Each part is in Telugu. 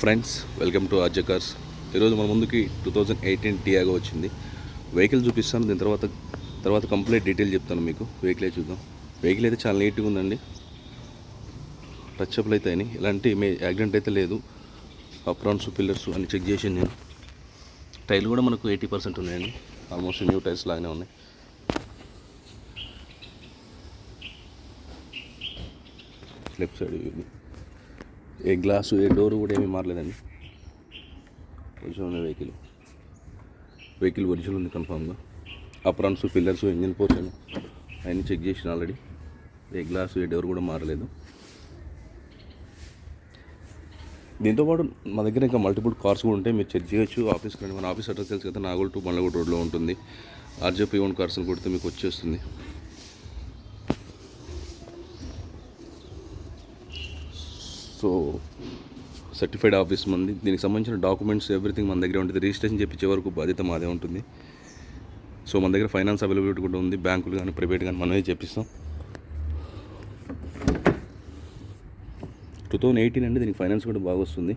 Friends, welcome to RJ cars. ఈరోజు మన ముందుకి 2018 టియాగో వచ్చింది. వెహికల్ చూపిస్తాను, దీని తర్వాత కంప్లీట్ డీటెయిల్ చెప్తాను మీకు. వెహికల్ చూద్దాం. వెహికల్ అయితే చాలా నీట్గా ఉందండి. టచ్అప్లు అయితే అయినాయి, ఎలాంటి యాక్సిడెంట్ అయితే లేదు. అప్రాన్స్ పిల్లర్స్ అన్ని చెక్ చేసాను నేను. టైర్లు కూడా మనకు 80% ఉన్నాయండి, ఆల్మోస్ట్ న్యూ టైర్స్ లాగానే ఉన్నాయి. లెఫ్ట్ సైడ్ ఏ గ్లాసు ఏ డోరు కూడా ఏమీ మారలేదండి. ఒరిజినల్ ఉన్న వెహికల్ ఒరిజినల్ ఉంది కన్ఫామ్గా. అప్రాన్స్ పిల్లర్స్ ఇంజిన్ పోర్షన్ అవన్నీ చెక్ చేసిన ఆల్రెడీ. ఏ గ్లాసు ఏ డోర్ కూడా మారలేదు. దీంతోపాటు మా దగ్గర ఇంకా మల్టిపుల్ కార్స్ కూడా ఉంటాయి, మీరు చెక్ చేయొచ్చు. ఆఫీస్కి రండి. మన ఆఫీస్ అడ్రస్ తెలుసు కదా, నాగోల్ టు బండ్లగూడ రోడ్లో ఉంటుంది. ఆర్జేపీ ఓన్ కార్స్ అని కొడితే మీకు వచ్చేస్తుంది. సో సర్టిఫైడ్ ఆఫీస్ మంది, దీనికి సంబంధించిన డాక్యుమెంట్స్ ఎవ్రీథింగ్ మన దగ్గర ఉంటుంది. రిజిస్ట్రేషన్ చేయించే వరకు బాధ్యత మాదే ఉంటుంది. సో మన దగ్గర ఫైనాన్స్ అవైలబిలిటీ కూడా ఉంది, బ్యాంకులు కానీ ప్రైవేట్ కానీ మనమే చేపిస్తాం. 2018 అండి, దీనికి ఫైనాన్స్ కూడా బాగా వస్తుంది.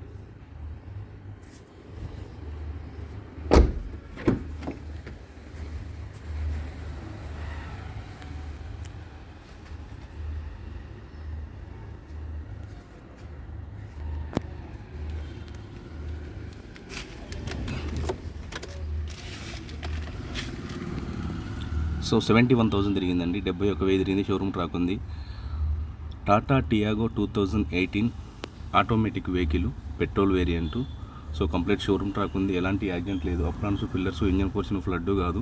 సో 71,000 తిరిగిందండి, 71,000 తిరిగింది. షోరూమ్ ట్రాక్ ఉంది. Tata Tiago 2018 automatic vehicle, petrol variant. So complete showroom track ఉంది, ఎలాంటి యాక్సిడెంట్ లేదు. Aprons pillars engine portion flood కాదు.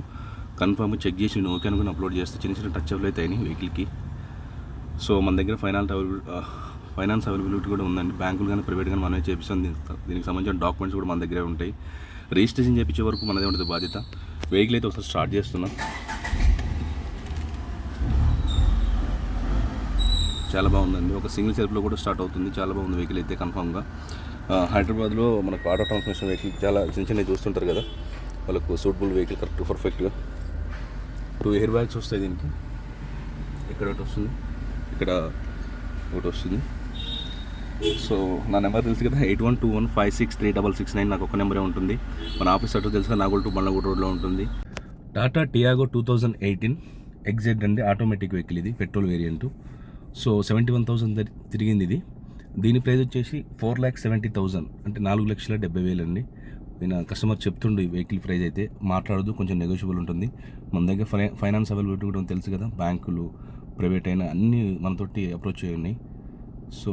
కన్ఫర్మ్ చెక్ చేసి నేను ఓకే అనుకుని అప్లోడ్ చేస్తే చిన్న చిన్న టచ్అప్లు అయితే అయినాయి వెహికల్కి. సో మన దగ్గర ఫైనాన్స్ అవైలబిలిటీ కూడా ఉందండి, బ్యాంకులు కానీ ప్రైవేట్ కానీ మనమే చేపిస్తాం. దీనికి సంబంధించిన డాక్యుమెంట్స్ కూడా మన దగ్గరే ఉంటాయి. రిజిస్ట్రేషన్ చేయించే వరకు మనదే ఉంటుంది బాధ్యత. వెహికల్ అయితే ఒకసారి స్టార్ట్ చేస్తున్నాం. చాలా బాగుందండి, ఒక సింగిల్ సెల్ఫ్లో కూడా స్టార్ట్ అవుతుంది. చాలా బాగుంది వెహికల్ అయితే కన్ఫామ్గా. హైదరాబాద్లో మనకు ఆటో ట్రాన్స్మిషన్ వెహికల్ చాలా చిన్న చూస్తుంటారు కదా, వాళ్ళకు సూటబుల్ వెహికల్, కరెక్ట్ పర్ఫెక్ట్గా. 2 ఎయిర్ బ్యాగ్స్ వస్తాయి దీనికి. ఇక్కడ ఒకటి వస్తుంది, ఇక్కడ ఒకటి వస్తుంది. సో నా నెంబర్ తెలుసు కదా, 8121563669. నాకు ఒక నెంబరే ఉంటుంది. మన ఆఫీస్ అడ్రస్ తెలుసు కదా, నాగోల్ టు బండ్లగూడ రోడ్లో ఉంటుంది. టాటా టియాగో 2018 ఎగ్జైట్ అండి, ఆటోమేటిక్ వెహికల్ ఇది, పెట్రోల్ వేరియంటు. సో 71,000 తిరిగింది ఇది. దీని ప్రైస్ వచ్చేసి 4,70,000, అంటే 4,70,000 అండి. నేను కస్టమర్ చెప్తుండే ఈ వెహికల్ ప్రైస్ అయితే మాట్లాడదు, కొంచెం నెగోషియబుల్ ఉంటుంది. మన దగ్గర ఫైనాన్స్ అవైలబిలిటీ కూడా తెలుసు కదా, బ్యాంకులు ప్రైవేట్ అయినా అన్నీ మనతోటి అప్రోచ్ అయ్యి ఉన్నాయి. సో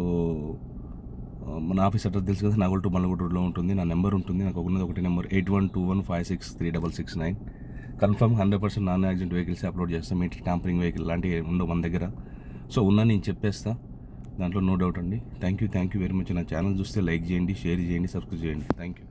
మన ఆఫీస్ అడ్రస్ తెలుసు కదా, నాగోల్ టు బండ్లగూడ రోడ్లో ఉంటుంది. నా నెంబర్ ఉంటుంది, నాకు ఒకటి number 8121563669. Confirm 100% non accident vehicles upload చేస్తాం. మీటర్ ట్యాంపరింగ్ వెహికల్ లాంటివి ఉండవు మన దగ్గర. సో ఉన్నా నేను చెప్పేస్తా, దాంట్లో నో డౌట్ అండి. Thank you very much. నా ఛానల్ చూస్తే లైక్ చేయండి, షేర్ చేయండి, సబ్స్క్రైబ్ చేయండి. Thank you.